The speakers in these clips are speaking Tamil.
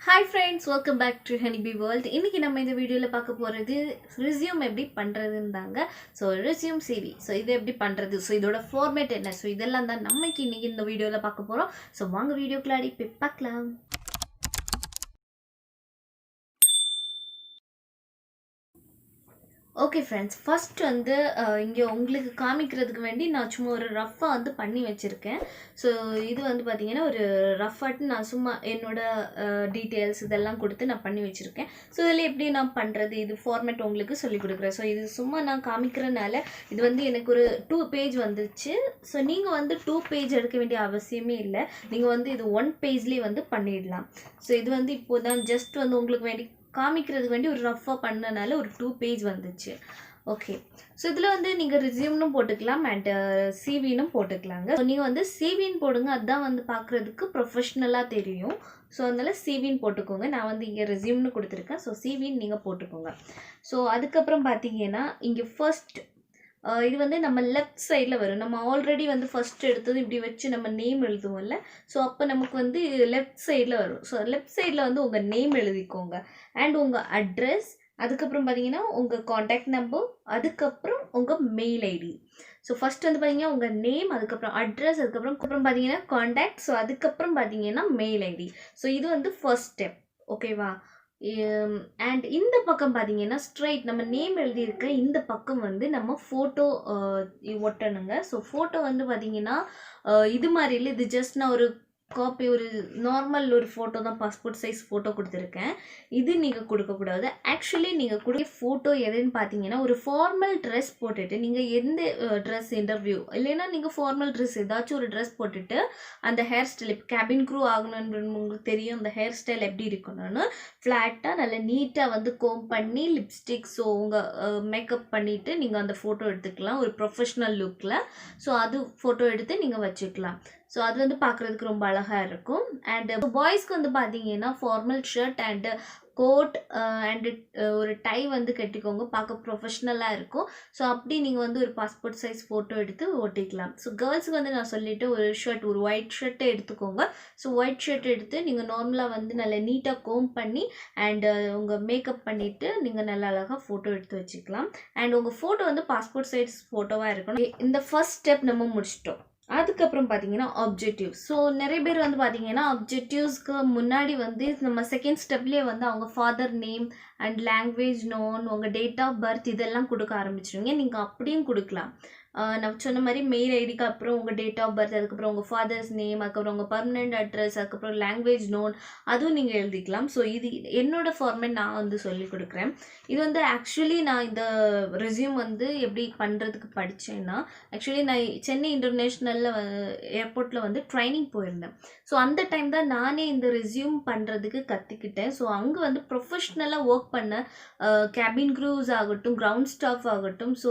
Hi friends, welcome back to Honeybee world. இன்னைக்கு நம்ம இந்த வீடியோல பார்க்க போறது resume எப்படி பண்றதுன்றாங்க. So resume CV. So இது எப்படி பண்றது? So இதோட ஃபார்மேட் என்ன? So இதெல்லாம் தான் இன்னைக்கு இந்த வீடியோல பார்க்க போறோம். So வாங்க வீடியோக்குள்ள போய் பார்க்கலாம். ஓகே ஃப்ரெண்ட்ஸ், ஃபர்ஸ்ட் வந்து இங்கே உங்களுக்கு காமிக்கிறதுக்கு வேண்டி நான் சும்மா ஒரு ரஃப்பாக வந்து பண்ணி வச்சுருக்கேன். ஸோ இது வந்து பார்த்தீங்கன்னா ஒரு ரஃபாட்டு நான் சும்மா என்னோட டீட்டெயில்ஸ் இதெல்லாம் கொடுத்து நான் பண்ணி வச்சுருக்கேன். ஸோ இதில் எப்படி நான் பண்ணுறது, இது ஃபார்மேட் உங்களுக்கு சொல்லிக் கொடுக்குறேன். ஸோ இது சும்மா நான் காமிக்கிறனால இது வந்து எனக்கு ஒரு 2 பேஜ் வந்துச்சு. ஸோ நீங்கள் வந்து 2 பேஜ் எடுக்க வேண்டிய அவசியமே இல்லை. நீங்கள் வந்து இது 1 பேஜ்லேயே வந்து பண்ணிடலாம். ஸோ இது வந்து இப்போ தான் ஜஸ்ட் வந்து உங்களுக்கு வேண்டி காமிக்கிறதுக்கு வேண்டி ஒரு ரஃப்பாக பண்ணனால ஒரு 2 பேஜ் வந்துச்சு. ஓகே, ஸோ இதில் வந்து நீங்கள் ரிசியூம்னும் போட்டுக்கலாம் அண்ட் சிவினும் போட்டுக்கலாங்க. ஸோ நீங்கள் வந்து சிவின்னு போடுங்க, அதுதான் வந்து பார்க்குறதுக்கு ப்ரொஃபஷ்னலாக தெரியும். ஸோ அதனால் சிவின்னு போட்டுக்கோங்க. நான் வந்து இங்கே ரெசியூம்னு கொடுத்துருக்கேன். ஸோ சிவின்னு நீங்கள் போட்டுக்கோங்க. ஸோ அதுக்கப்புறம் பார்த்தீங்கன்னா இங்கே ஃபர்ஸ்ட் இது வந்து நம்ம லெஃப்ட் சைடில் வரும். நம்ம ஆல்ரெடி வந்து ஃபர்ஸ்ட் எடுத்தது இப்படி வச்சு நம்ம நேம் எழுதுவோம்ல. ஸோ அப்போ நமக்கு வந்து லெஃப்ட் சைடில் வரும். ஸோ லெஃப்ட் சைடில் வந்து உங்கள் நேம் எழுதிக்கோங்க அண்ட் உங்கள் அட்ரஸ், அதுக்கப்புறம் பார்த்தீங்கன்னா உங்கள் காண்டாக்ட் நம்பர், அதுக்கப்புறம் உங்கள் மெயில் ஐடி. ஸோ ஃபர்ஸ்ட் வந்து பார்த்தீங்கன்னா உங்கள் நேம், அதுக்கப்புறம் அட்ரஸ், அதுக்கப்புறம் பார்த்தீங்கன்னா காண்டாக்ட், ஸோ அதுக்கப்புறம் பார்த்தீங்கன்னா மெயில் ஐடி. ஸோ இது வந்து ஃபர்ஸ்ட் ஸ்டெப். ஓகேவா? அண்ட் இந்த பக்கம் பார்த்தீங்கன்னா ஸ்ட்ரைட் நம்ம நேம் எழுதியிருக்க இந்த பக்கம் வந்து நம்ம ஃபோட்டோ ஒட்டணுங்க. ஸோ ஃபோட்டோ வந்து பார்த்தீங்கன்னா இது மாதிரி இல்லை, இது ஜஸ்ட் நான் ஒரு காப்பி, ஒரு நார்மல் ஒரு ஃபோட்டோ தான், பாஸ்போர்ட் சைஸ் ஃபோட்டோ கொடுத்துருக்கேன். இது நீங்கள் கொடுக்கக்கூடாது. ஆக்சுவலி நீங்கள் கொடுக்க ஃபோட்டோ எதுன்னு பார்த்தீங்கன்னா ஒரு ஃபார்மல் ட்ரெஸ் போட்டுட்டு, நீங்கள் எந்த ட்ரெஸ் இன்டர்வியூ இல்லைன்னா நீங்கள் ஃபார்மல் ட்ரெஸ் ஏதாச்சும் ஒரு ட்ரெஸ் போட்டுட்டு அந்த ஹேர் ஸ்டைல், இப்போ கேபின் க்ரூ ஆகணுன்னு உங்களுக்கு தெரியும் அந்த ஹேர் ஸ்டைல் எப்படி இருக்கணும்னு, ஃப்ளாட்டாக நல்லா நீட்டாக வந்து கோம் பண்ணி லிப்ஸ்டிக், ஸோ உங்கள் மேக்கப் பண்ணிவிட்டு நீங்கள் அந்த ஃபோட்டோ எடுத்துக்கலாம் ஒரு ப்ரொஃபஷ்னல் லுக்கில். ஸோ அது ஃபோட்டோ எடுத்து நீங்கள் வச்சுக்கலாம். ஸோ அது வந்து பார்க்குறதுக்கு ரொம்ப அழகாக இருக்கும். அண்ட் பாய்ஸ்க்கு வந்து பார்த்தீங்கன்னா formal shirt and coat and ஒரு டை வந்து கட்டிக்கோங்க, பார்க்க ப்ரொஃபஷ்னலாக இருக்கும். ஸோ அப்படி நீங்கள் வந்து ஒரு பாஸ்போர்ட் சைஸ் ஃபோட்டோ எடுத்து ஒட்டிக்கலாம். ஸோ கேர்ள்ஸுக்கு வந்து நான் சொல்லிவிட்டு ஒரு ஷர்ட், ஒரு ஒயிட் ஷர்ட்டை எடுத்துக்கோங்க. ஸோ ஒயிட் ஷர்ட் எடுத்து நீங்கள் நார்மலாக வந்து நல்லா நீட்டாக கோம் பண்ணி அண்டு உங்கள் மேக்கப் பண்ணிவிட்டு நீங்கள் நல்லா அழகாக ஃபோட்டோ எடுத்து வச்சுக்கலாம். அண்ட் உங்கள் ஃபோட்டோ வந்து பாஸ்போர்ட் சைஸ் ஃபோட்டோவாக இருக்கணும். இந்த ஃபர்ஸ்ட் ஸ்டெப் நம்ம முடிச்சிட்டோம். அதுக்கப்புறம் பார்த்தீங்கன்னா ஆப்ஜெக்டிவ்ஸ். ஸோ நிறைய பேர் வந்து பார்த்தீங்கன்னா ஆப்ஜெக்டிவ்ஸ்க்கு முன்னாடி வந்து நம்ம செகண்ட் ஸ்டெப்லேயே வந்து அவங்க father name and language known, உங்கள் டேட் ஆஃப் பர்த் இதெல்லாம் கொடுக்க ஆரம்பிச்சிருவீங்க. நீங்கள் அப்படியும் கொடுக்கலாம். நான் சொன்ன மாதிரி மெயில் ஐடிக்கு அப்புறம் உங்கள் டேட் ஆஃப் பர்த், அதுக்கப்புறம் உங்கள் ஃபாதர்ஸ் நேம், அதுக்கப்புறம் உங்கள் பர்மனெண்ட் அட்ரஸ், அதுக்கப்புறம் லாங்குவேஜ் நோன், அதுவும் நீங்கள் எழுதிக்கலாம். ஸோ இது என்னோட ஃபார்மேட் நான் வந்து சொல்லி கொடுக்குறேன். இது வந்து ஆக்சுவலி நான் இந்த ரெஸ்யூம் வந்து எப்படி பண்ணுறதுக்கு படித்தேன்னா, ஆக்சுவலி நான் சென்னை இன்டர்நேஷ்னலில் ஏர்போர்ட்டில் வந்து ட்ரைனிங் போயிருந்தேன். ஸோ அந்த டைம் தான் நானே இந்த ரெஸ்யூம் பண்ணுறதுக்கு கற்றுக்கிட்டேன். ஸோ அங்கே வந்து ப்ரொஃபஷ்னலாக ஒர்க் பண்ண கேபின் க்ரூஸ் ஆகட்டும், கிரவுண்ட் ஸ்டாஃப் ஆகட்டும், ஸோ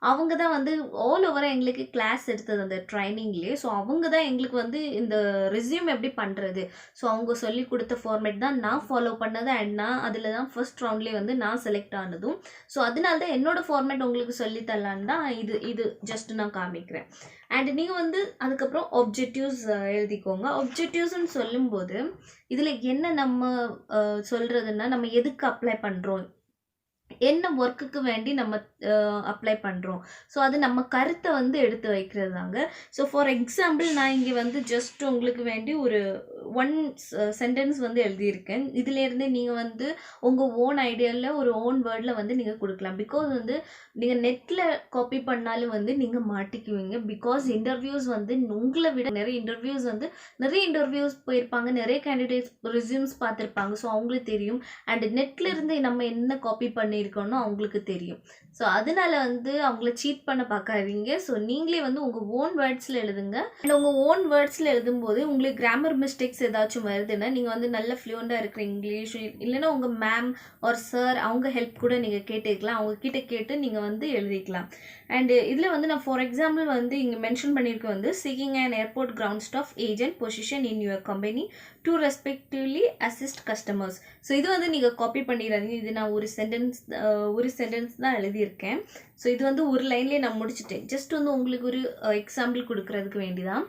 அவங்க தான் வந்து ஆல் ஓவராக எங்களுக்கு கிளாஸ் எடுத்தது அந்த ட்ரைனிங்லேயே. ஸோ அவங்க தான் எங்களுக்கு வந்து இந்த ரெஸ்யூம் எப்படி பண்ணுறது, ஸோ அவங்க சொல்லி கொடுத்த ஃபார்மேட் தான் நான் ஃபாலோ பண்ணது. அண்ட் நான் அதில் தான் ஃபர்ஸ்ட் ரவுண்ட்லேயே வந்து நான் செலக்ட் ஆனதும். ஸோ அதனால தான் என்னோடய ஃபார்மேட் உங்களுக்கு சொல்லித்தரலான்னு தான் இது ஜஸ்ட் நான் காமிக்கிறேன். அண்ட் நீங்கள் வந்து அதுக்கப்புறம் ஆப்ஜெக்டிவ்ஸ் எழுதிக்கோங்க. ஆப்ஜெக்டிவ்ஸ்ன்னு சொல்லும்போது இதில் என்ன நம்ம சொல்கிறதுன்னா, நம்ம எதுக்கு அப்ளை பண்ணுறோம், என்ன ஒர்க்குக்கு வேண்டி நம்ம அப்ளை பண்ணுறோம், ஸோ அது நம்ம கருத்தை வந்து எடுத்து வைக்கிறது தாங்க. ஸோ ஃபார் எக்ஸாம்பிள் நான் இங்கே வந்து ஜஸ்ட் உங்களுக்கு வேண்டி ஒரு 1 சென்டென்ஸ் வந்து எழுதியிருக்கேன். இதிலேருந்து நீங்கள் வந்து உங்கள் ஓன் ஐடியாவில் ஒரு ஓன் வேர்டில் வந்து நீங்கள் கொடுக்கலாம். பிகாஸ் வந்து நீங்கள் நெட்டில் காப்பி பண்ணாலும் வந்து நீங்கள் மாட்டிக்குவீங்க. பிகாஸ் இன்டர்வியூஸ் வந்து உங்களை விட நிறைய இன்டர்வியூஸ் போயிருப்பாங்க, நிறைய கேண்டிடேட்ஸ் ரெஸ்யூம்ஸ் பார்த்துருப்பாங்க. ஸோ அவங்களுக்கு தெரியும். அண்ட் நெட்டில் இருந்து நம்ம என்ன காப்பி பண்ணியிருக்கோம்னு அவங்களுக்கு தெரியும். ஸோ அதனால வந்து அவங்கள சீட் பண்ண பார்க்காதீங்க. ஸோ நீங்களே வந்து உங்கள் ஓன் வேர்ட்ஸில் எழுதுங்க. அண்ட் உங்கள் ஓன் வேர்ட்ஸில் எழுதும்போது உங்களுக்கு கிராமர் மிஸ்டேக்ஸ் ஏதாச்சும் வருதுன்னா நீங்கள் வந்து நல்ல ஃப்ளூயண்டாக இருக்கிற இங்கிலீஷ் இல்லைன்னா உங்கள் மேம் ஆர் சார் அவங்க ஹெல்ப் கூட நீங்கள் கேட்டுக்கலாம். அவங்க கிட்ட கேட்டு நீங்கள் வந்து எழுதிக்கலாம். அண்டு இதில் வந்து நான் ஃபார் எக்ஸாம்பிள் வந்து இங்கே மென்ஷன் பண்ணியிருக்க வந்து seeking and airport ground staff agent position in your company to respectively assist customers. So இது வந்து நீங்கள் காப்பி பண்ணிடாதீங்க. இது நான் ஒரு சென்டென்ஸ் தான் எழுதியிருக்கேன். ஸோ இது வந்து ஒரு லைன்லேயே நான் முடிச்சுட்டேன். ஜஸ்ட் வந்து உங்களுக்கு ஒரு எக்ஸாம்பிள் கொடுக்கறதுக்கு வேண்டிதான்.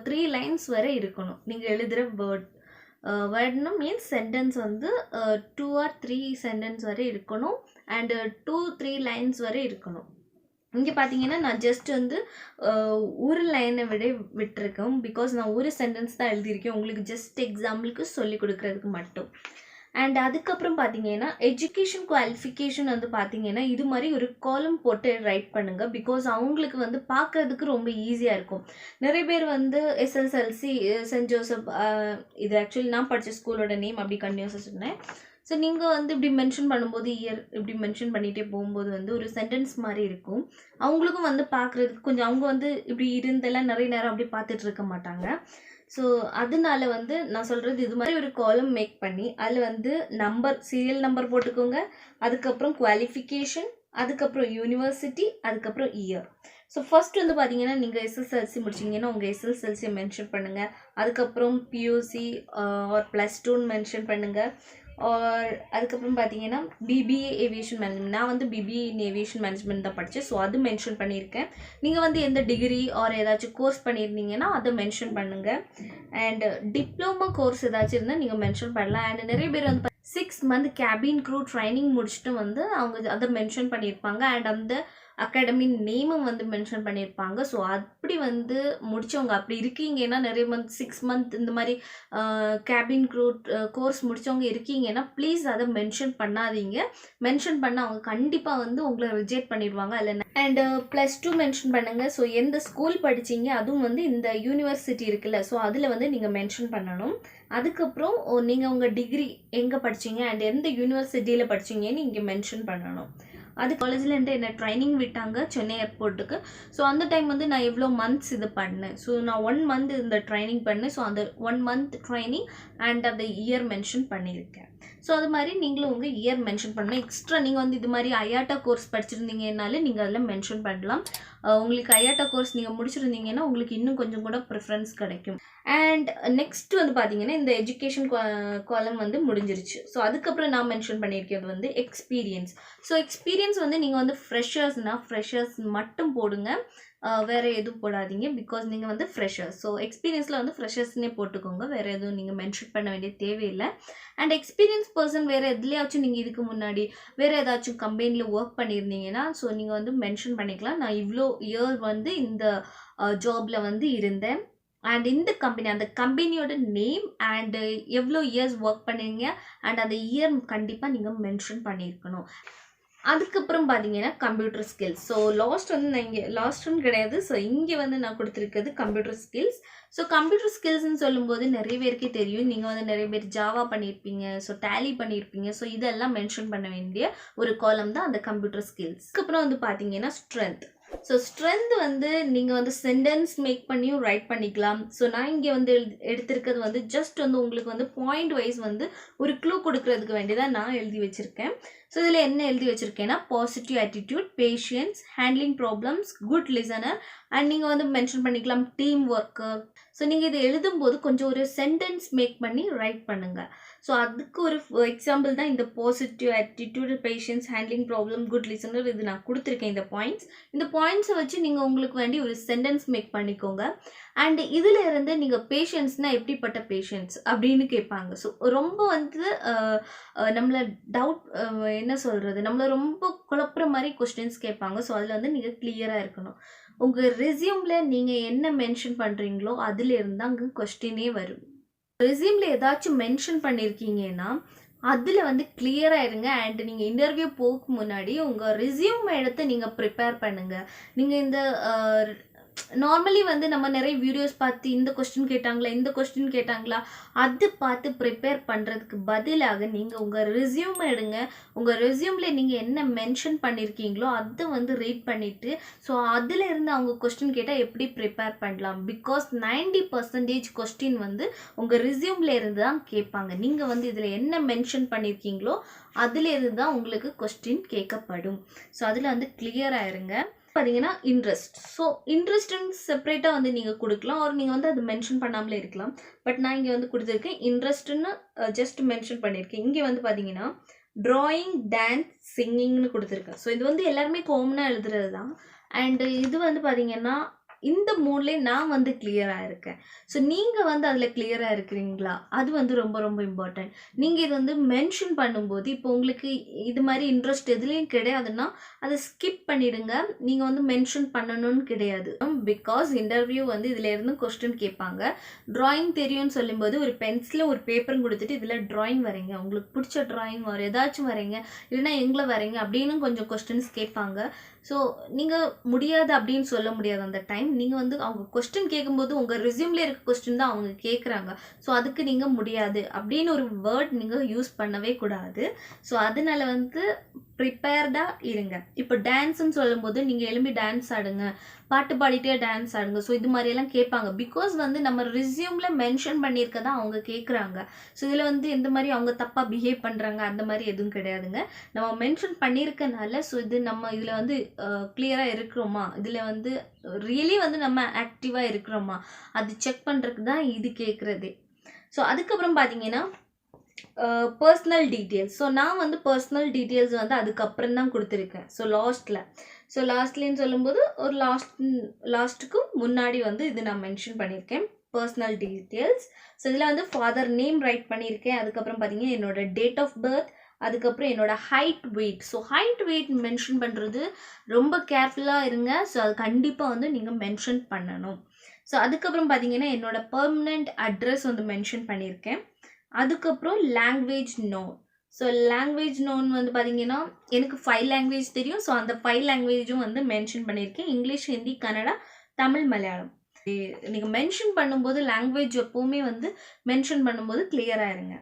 3 லைன்ஸ் வரை இருக்கணும் நீங்கள் எழுதுகிற வேர்ட். வேர்ட்னா மீன்ஸ் சென்டென்ஸ் வந்து 2 or 3 சென்டென்ஸ் வரை இருக்கணும் அண்ட் 2-3 லைன்ஸ் வரை இருக்கணும். இங்கே பார்த்தீங்கன்னா நான் ஜஸ்ட் வந்து ஒரு லைனை விட்டுருக்கேன். பிகாஸ் நான் ஒரு சென்டென்ஸ் தான் எழுதியிருக்கேன், உங்களுக்கு ஜஸ்ட் எக்ஸாம்பிளுக்கு சொல்லி கொடுக்குறதுக்கு மட்டும். அண்ட் அதுக்கப்புறம் பார்த்தீங்கன்னா எஜுகேஷன் குவாலிஃபிகேஷன் வந்து பார்த்தீங்கன்னா இது மாதிரி ஒரு காலம் போட்டு ரைட் பண்ணுங்கள். பிகாஸ் அவங்களுக்கு வந்து பார்க்கறதுக்கு ரொம்ப ஈஸியாக இருக்கும். நிறைய பேர் வந்து எஸ்எஸ்எல்சி சென்ட் ஜோசப், இது ஆக்சுவலி நான் படித்த ஸ்கூலோட நேம் அப்படி கன்டினியூஸாக சொன்னேன். ஸோ நீங்கள் வந்து இப்படி மென்ஷன் பண்ணும்போது இயர் இப்படி மென்ஷன் பண்ணிகிட்டே போகும்போது வந்து ஒரு சென்டென்ஸ் மாதிரி இருக்கும். அவங்களுக்கும் வந்து பார்க்குறதுக்கு கொஞ்சம், அவங்க வந்து இப்படி இருந்தெல்லாம் நிறைய நேரம் அப்படி பார்த்துட்டு இருக்க மாட்டாங்க. ஸோ அதனால வந்து நான் சொல்கிறது இது மாதிரி ஒரு காலம் மேக் பண்ணி அதில் வந்து நம்பர், சீரியல் நம்பர் போட்டுக்கோங்க. அதுக்கப்புறம் குவாலிஃபிகேஷன், அதுக்கப்புறம் யூனிவர்சிட்டி, அதுக்கப்புறம் இயர். ஸோ ஃபர்ஸ்ட் வந்து பார்த்தீங்கன்னா நீங்கள் எஸ்எஸ்எல்சி முடிச்சிங்கன்னா உங்கள் எஸ்எஸ்எல்சியை மென்ஷன் பண்ணுங்கள். அதுக்கப்புறம் பியூசி ஆர் +2 மென்ஷன் பண்ணுங்கள். ஆர் அதுக்கப்புறம் பார்த்தீங்கன்னா பிபிஏ ஏவியேஷன் மேனேஜ்மெண்ட், நான் வந்து பிபிஏ இன் ஏவியேஷன் மேனேஜ்மெண்ட் தான் படித்தேன். ஸோ அது மென்ஷன் பண்ணியிருக்கேன். நீங்கள் வந்து எந்த டிகிரி ஆர் ஏதாச்சும் கோர்ஸ் பண்ணியிருந்தீங்கன்னா அதை மென்ஷன் பண்ணுங்கள். அண்ட் டிப்ளமோ கோர்ஸ் ஏதாச்சும் இருந்தால் நீங்கள் மென்ஷன் பண்ணலாம். அண்ட் நிறைய பேர் வந்து 6 month கேபின் க்ரூ ட்ரைனிங் முடிச்சுட்டு வந்து அவங்க அதை மென்ஷன் பண்ணியிருப்பாங்க. அண்ட் அந்த அகாடமி நேமும் வந்து மென்ஷன் பண்ணியிருப்பாங்க. ஸோ அப்படி வந்து முடித்தவங்க அப்படி இருக்கீங்கன்னா, நிறைய மந்த் 6 month இந்த மாதிரி கேபின் க்ரூ கோர்ஸ் முடித்தவங்க இருக்கீங்கன்னா ப்ளீஸ் அதை மென்ஷன் பண்ணாதீங்க. மென்ஷன் பண்ண அவங்க கண்டிப்பாக வந்து உங்களை ரிஜெக்ட் பண்ணிடுவாங்க. அதில் அண்டு +2 மென்ஷன் பண்ணுங்கள். ஸோ எந்த ஸ்கூல் படிச்சிங்க, அதுவும் வந்து இந்த யூனிவர்சிட்டி இருக்குல்ல, ஸோ அதில் வந்து நீங்கள் மென்ஷன் பண்ணணும். அதுக்கப்புறம் நீங்கள் உங்கள் டிகிரி எங்கே படிச்சிங்க அண்ட் எந்த யூனிவர்சிட்டியில் படிச்சிங்கன்னு இங்கே மென்ஷன் பண்ணணும். அது காலேஜில் என்ன ட்ரைனிங் விட்டாங்க சென்னை ஏர்போர்ட்டுக்கு. ஸோ அந்த டைம் வந்து நான் எவ்வளோ மந்த்ஸ் இது பண்ணேன். ஸோ நான் 1 month இந்த ட்ரைனிங் பண்ணேன். ஸோ அந்த 1 month ட்ரைனிங் அண்ட் அந்த இயர் மென்ஷன் பண்ணியிருக்கேன். ஸோ அது மாதிரி நீங்களும் உங்கள் இயர் மென்ஷன் பண்ணணும். எக்ஸ்ட்ரா நீங்கள் வந்து இது மாதிரி ஐயாட்டா கோர்ஸ் படிச்சிருந்தீங்கன்னாலும் நீங்கள் அதில் மென்ஷன் பண்ணலாம். உங்களுக்கு ஐயாட்டா கோர்ஸ் நீங்கள் முடிச்சிருந்தீங்கன்னா உங்களுக்கு இன்னும் கொஞ்சம் கூட ப்ரிஃபரன்ஸ் கிடைக்கும். அண்ட் நெக்ஸ்ட் வந்து பார்த்தீங்கன்னா இந்த எஜுகேஷன் காலம் வந்து முடிஞ்சிருச்சு. ஸோ அதுக்கப்புறம் நான் மென்ஷன் பண்ணியிருக்கிறது வந்து எக்ஸ்பீரியன்ஸ். ஸோ எக்ஸ்பீரியன்ஸ் வந்து நீங்கள் வந்து ஃப்ரெஷர்ஸ் மட்டும் போடுங்க, வேறு எதுவும் போடாதீங்க. பிகாஸ் நீங்கள் வந்து ஃப்ரெஷர்ஸ். ஸோ எக்ஸ்பீரியன்ஸில் வந்து ஃப்ரெஷர்ஸ்னே போட்டுக்கோங்க, வேறு எதுவும் நீங்கள் மென்ஷன் பண்ண வேண்டிய தேவையில்லை. அண்ட் எக்ஸ்பீரியன்ஸ் பர்சன் வேறு எதுலையாச்சும் நீங்கள் இதுக்கு முன்னாடி வேறு ஏதாச்சும் கம்பெனியில் ஒர்க் பண்ணியிருந்தீங்கன்னா ஸோ நீங்கள் வந்து மென்ஷன் பண்ணிக்கலாம். நான் இவ்வளோ இயர் வந்து இந்த ஜாபில் வந்து இருந்தேன் அண்ட் இந்த கம்பெனி, அந்த கம்பெனியோட நேம் அண்ட் எவ்வளோ இயர்ஸ் ஒர்க் பண்ணீங்க அண்ட் அந்த இயர் கண்டிப்பாக நீங்கள் மென்ஷன் பண்ணியிருக்கணும். அதுக்கப்புறம் பார்த்தீங்கன்னா கம்ப்யூட்டர் ஸ்கில்ஸ். ஸோ லாஸ்ட் வந்து நான் இங்கே லாஸ்ட்னு கிடையாது. ஸோ இங்கே வந்து நான் கொடுத்துருக்கிறது கம்ப்யூட்டர் ஸ்கில்ஸ். ஸோ கம்ப்யூட்டர் ஸ்கில்ஸ்ன்னு சொல்லும்போது நிறைய பேருக்கே தெரியும். நீங்கள் வந்து நிறைய பேர் ஜாவா பண்ணியிருப்பீங்க, ஸோ டேலி பண்ணியிருப்பீங்க. ஸோ இதெல்லாம் மென்ஷன் பண்ண வேண்டிய ஒரு காலம் தான் அந்த கம்ப்யூட்டர் ஸ்கில்ஸ். அதுக்கப்புறம் வந்து பார்த்தீங்கன்னா ஸ்ட்ரென்த். ஸோ ஸ்ட்ரென்த் வந்து நீங்கள் வந்து சென்டென்ஸ் மேக் பண்ணியும் ரைட் பண்ணிக்கலாம். ஸோ நான் இங்கே வந்து எடுத்திருக்கிறது வந்து ஜஸ்ட் வந்து உங்களுக்கு வந்து பாயிண்ட் வைஸ் வந்து ஒரு க்ளூ கொடுக்கறதுக்கு வேண்டியதான் நான் எழுதி வச்சுருக்கேன். ஸோ இதில் என்ன எழுதி வச்சுருக்கேன்னா positive attitude, patience, handling problems, good listener and நீங்கள் வந்து மென்ஷன் பண்ணிக்கலாம் டீம் ஒர்க்கு. ஸோ நீங்கள் இதை எழுதும்போது கொஞ்சம் ஒரு சென்டென்ஸ் மேக் பண்ணி ரைட் பண்ணுங்கள். ஸோ அதுக்கு ஒரு எக்ஸாம்பிள் தான் இந்த positive attitude, patience, handling problem, good listener. இது நான் கொடுத்துருக்கேன் இந்த பாயிண்ட்ஸ். இந்த பாயிண்ட்ஸை வச்சு நீங்கள் உங்களுக்கு வேண்டி ஒரு சென்டென்ஸ் மேக் பண்ணிக்கோங்க. அண்ட் இதில் இருந்து நீங்கள் பேஷன்ஸ்னால் எப்படிப்பட்ட பேஷன்ஸ் அப்படின்னு கேட்பாங்க. ஸோ ரொம்ப வந்து நம்மளை டவுட் என்ன சொல்கிறது, நம்மளை ரொம்ப குழப்புற மாதிரி கொஸ்டின்ஸ் கேட்பாங்க. ஸோ அதில் வந்து நீங்கள் கிளியராக இருக்கணும். உங்கள் ரெஸ்யூமில் நீங்கள் என்ன மென்ஷன் பண்ணுறீங்களோ அதில் இருந்தால் அங்கே கொஸ்டினே வரும். ரெஸ்யூமில் ஏதாச்சும் மென்ஷன் பண்ணியிருக்கீங்கன்னா அதில் வந்து கிளியராக இருங்க. அண்ட் நீங்கள் இன்டர்வியூ போக முன்னாடி உங்கள் ரெஸ்யூம் எடுத்து நீங்கள் ப்ரிப்பேர் பண்ணுங்கள். நீங்கள் இந்த நார்மலி வந்து நம்ம நிறைய வீடியோஸ் பார்த்து இந்த கொஸ்டின் கேட்டாங்களா அது பார்த்து ப்ரிப்பேர் பண்ணுறதுக்கு பதிலாக நீங்கள் உங்கள் ரெஸ்யூம் எடுங்க. உங்கள் ரெஸ்யூமில் நீங்கள் என்ன மென்ஷன் பண்ணியிருக்கீங்களோ அதை வந்து ரீட் பண்ணிவிட்டு ஸோ அதில் இருந்து அவங்க கொஸ்டின் கேட்டால் எப்படி ப்ரிப்பேர் பண்ணலாம். பிகாஸ் 90% கொஸ்டின் வந்து உங்கள் ரெஸ்யூமில் இருந்து தான் கேட்பாங்க. நீங்கள் வந்து இதில் என்ன மென்ஷன் பண்ணியிருக்கீங்களோ அதில் இருந்து தான் உங்களுக்கு கொஸ்டின் கேட்கப்படும். ஸோ அதில் வந்து கிளியராக இருங்க. பார்த்தீங்கன்னா இன்ட்ரெஸ்ட். ஸோ இன்ட்ரெஸ்ட்னு செப்பரேட்டாக வந்து நீங்கள் கொடுக்கலாம், ஒரு நீங்கள் வந்து அது மென்ஷன் பண்ணாமலே இருக்கலாம். பட் நான் இங்கே வந்து கொடுத்துருக்கேன் இன்ட்ரெஸ்ட்னு ஜஸ்ட் மென்ஷன் பண்ணியிருக்கேன். இங்கே வந்து பார்த்தீங்கன்னா ட்ராயிங், டான்ஸ், சிங்கிங்னு கொடுத்துருக்கேன். ஸோ இது வந்து எல்லாருமே காமனாக எழுதுறது தான். அண்டு இது வந்து பார்த்தீங்கன்னா இந்த மூணுலேயே நான் வந்து கிளியராக இருக்கேன். ஸோ நீங்கள் வந்து அதில் கிளியராக இருக்கிறீங்களா? அது வந்து ரொம்ப ரொம்ப இம்பார்ட்டன்ட். நீங்கள் இது வந்து மென்ஷன் பண்ணும்போது இப்போ உங்களுக்கு இது மாதிரி இன்ட்ரெஸ்ட் எதுலேயும் கிடையாதுன்னா அதை ஸ்கிப் பண்ணிடுங்க. நீங்கள் வந்து மென்ஷன் பண்ணணும்னு கிடையாது. பிகாஸ் இன்டர்வியூ வந்து இதில் இருந்து கொஸ்டின் கேட்பாங்க. ட்ராயிங் தெரியும்னு சொல்லும்போது ஒரு பென்சிலும் ஒரு பேப்பரும் கொடுத்துட்டு இதில் ட்ராயிங் வரைங்க, உங்களுக்கு பிடிச்ச ட்ராயிங் வர ஏதாச்சும் வரைங்க, இல்லைன்னா எங்களை வரைங்க அப்படின்னு கொஞ்சம் கொஸ்டின்ஸ் கேட்பாங்க. ஸோ நீங்கள் முடியாது அப்படின்னு சொல்ல முடியாது. அந்த டைம் நீங்கள் வந்து அவங்க கொஸ்டின் கேட்கும்போது உங்கள் ரெஸ்யூம்லேயே இருக்க கொஸ்டின் தான் அவங்க கேட்குறாங்க. ஸோ அதுக்கு நீங்கள் முடியாது அப்படின்னு ஒரு வேர்ட் நீங்கள் யூஸ் பண்ணவே கூடாது. ஸோ அதனால வந்து ப்ரிப்பேர்டாக இருங்க. இப்போ டான்ஸ்ன்னு சொல்லும்போது நீங்கள் எழும்பி டான்ஸ் ஆடுங்க, பாட்டு பாடிட்டே டான்ஸ் ஆடுங்க. ஸோ இது மாதிரியெல்லாம் கேட்பாங்க. பிகாஸ் வந்து நம்ம ரெஸ்யூமில் மென்ஷன் பண்ணியிருக்கதான் அவங்க கேட்குறாங்க. ஸோ இதில் வந்து எந்த மாதிரி அவங்க தப்பாக பிஹேவ் பண்ணுறாங்க அந்த மாதிரி எதுவும் கிடையாதுங்க. நம்ம மென்ஷன் பண்ணியிருக்கனால ஸோ இது நம்ம இதில் வந்து கிளியராக இருக்கிறோமா, இதில் வந்து ரியலி வந்து நம்ம ஆக்டிவாக இருக்கிறோமா அது செக் பண்ணுறதுக்கு தான் இது கேட்குறதே. ஸோ அதுக்கப்புறம் பார்த்தீங்கன்னா பர்சனல் டீட்டெயில்ஸ். ஸோ நான் வந்து பர்சனல் டீட்டெயில்ஸ் வந்து அதுக்கப்புறம் தான் கொடுத்துருக்கேன். ஸோ லாஸ்ட்லேன்னு சொல்லும்போது ஒரு லாஸ்ட்டுக்கு முன்னாடி வந்து இது நான் மென்ஷன் பண்ணியிருக்கேன் பர்சனல் டீட்டெயில்ஸ். ஸோ இதில் வந்து ஃபாதர் நேம் ரைட் பண்ணியிருக்கேன். அதுக்கப்புறம் பார்த்தீங்கன்னா என்னோட டேட் ஆஃப் பர்த், அதுக்கப்புறம் என்னோட height weight. So height weight mention பண்ணுறது ரொம்ப கேர்ஃபுல்லாக இருங்க. ஸோ அது கண்டிப்பாக வந்து நீங்கள் மென்ஷன் பண்ணணும். ஸோ அதுக்கப்புறம் பார்த்தீங்கன்னா என்னோட பெர்மனண்ட் அட்ரஸ் வந்து மென்ஷன் பண்ணியிருக்கேன். அதுக்கப்புறம் language known. So language known வந்து பார்த்தீங்கன்னா எனக்கு 5 லாங்குவேஜ் தெரியும். ஸோ அந்த 5 லாங்குவேஜும் வந்து மென்ஷன் பண்ணியிருக்கேன். இங்கிலீஷ், ஹிந்தி, கன்னடா, தமிழ், மலையாளம். நீங்கள் மென்ஷன் பண்ணும்போது லாங்குவேஜ் எப்போவுமே வந்து மென்ஷன் பண்ணும்போது கிளியராக இருங்க.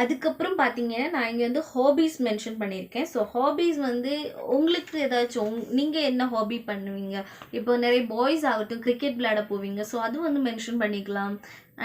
அதுக்கப்புறம் பார்த்தீங்கன்னா நான் இங்கே வந்து ஹாபீஸ் மென்ஷன் பண்ணியிருக்கேன். ஸோ ஹாபீஸ் வந்து உங்களுக்கு ஏதாச்சும் நீங்கள் என்ன ஹாபி பண்ணுவீங்க? இப்போ நிறைய பாய்ஸ் ஆகட்டும் கிரிக்கெட் விளையாட போவீங்க. ஸோ அது வந்து மென்ஷன் பண்ணிக்கலாம்.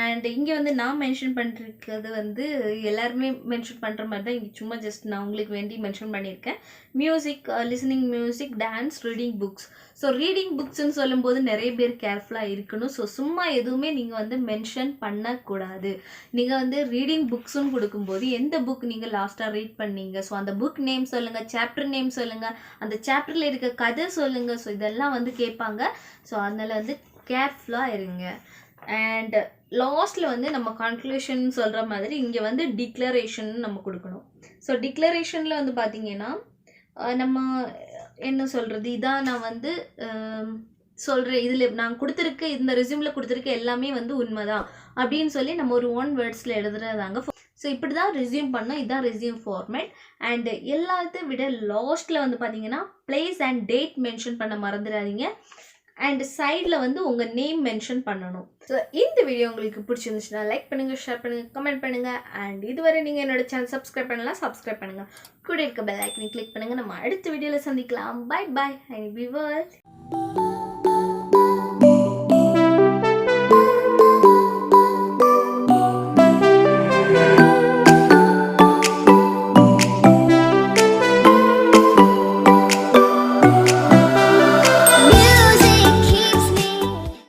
அண்ட் இங்கே வந்து நான் மென்ஷன் பண்ணிருக்கிறது வந்து எல்லாருமே மென்ஷன் பண்ணுற மாதிரி தான். இங்கே சும்மா ஜஸ்ட் நான் உங்களுக்கு வேண்டி மென்ஷன் பண்ணியிருக்கேன். Music, listening music, dance, reading books. So reading புக்ஸ்ன்னு சொல்லும்போது நிறைய பேர் கேர்ஃபுல்லாக இருக்கணும். ஸோ சும்மா எதுவுமே நீங்கள் வந்து மென்ஷன் பண்ணக்கூடாது. நீங்கள் வந்து ரீடிங் புக்ஸ்ன்னு கொடுக்கும்போது எந்த புக் நீங்கள் லாஸ்ட்டாக ரீட் பண்ணீங்க, ஸோ அந்த புக் நேம் சொல்லுங்கள், சாப்டர் நேம் சொல்லுங்கள், அந்த சாப்டரில் இருக்க கதை சொல்லுங்கள். ஸோ இதெல்லாம் வந்து கேட்பாங்க. ஸோ அதனால் வந்து கேர்ஃபுல்லாக இருங்க. அண்ட் லாஸ்ட்டில் வந்து நம்ம கன்க்ளூஷன் சொல்கிற மாதிரி இங்கே வந்து டிக்ளரேஷன் நம்ம கொடுக்கணும். ஸோ டிக்ளரேஷனில் வந்து பார்த்திங்கன்னா நம்ம என்ன சொல்கிறது, இதான் நான் வந்து சொல்கிறேன், இதில் நான் கொடுத்துருக்க இந்த ரெஸ்யூமில் கொடுத்துருக்க எல்லாமே வந்து உண்மைதான் அப்படின்னு சொல்லி நம்ம ஒரு 1 வேர்ட்ஸில் எழுதுறதாங்க. ஸோ இப்படி தான் ரெஸ்யூம் பண்ணோம். இதுதான் ரெஸ்யூம் ஃபார்மேட். அண்ட் எல்லாத்தையும் விட லாஸ்ட்டில் வந்து பார்த்தீங்கன்னா பிளேஸ் அண்ட் டேட் மென்ஷன் பண்ண மறந்துடாதீங்க. அண்ட் சைடில் வந்து உங்கள் நேம் மென்ஷன் பண்ணணும். ஸோ இந்த வீடியோ உங்களுக்கு பிடிச்சிருந்துச்சுன்னா லைக் பண்ணுங்கள், ஷேர் பண்ணுங்கள், கமெண்ட் பண்ணுங்கள். அண்ட் இதுவரை நீங்கள் என்னோட சேனல் சப்ஸ்கிரைப் பண்ணலாம், சப்ஸ்கிரைப் பண்ணுங்கள். கூட இருக்க பெல் ஐக்கனை கிளிக் பண்ணுங்கள். நம்ம அடுத்த வீடியோவில் சந்திக்கலாம். Bye bye. Honeybee world.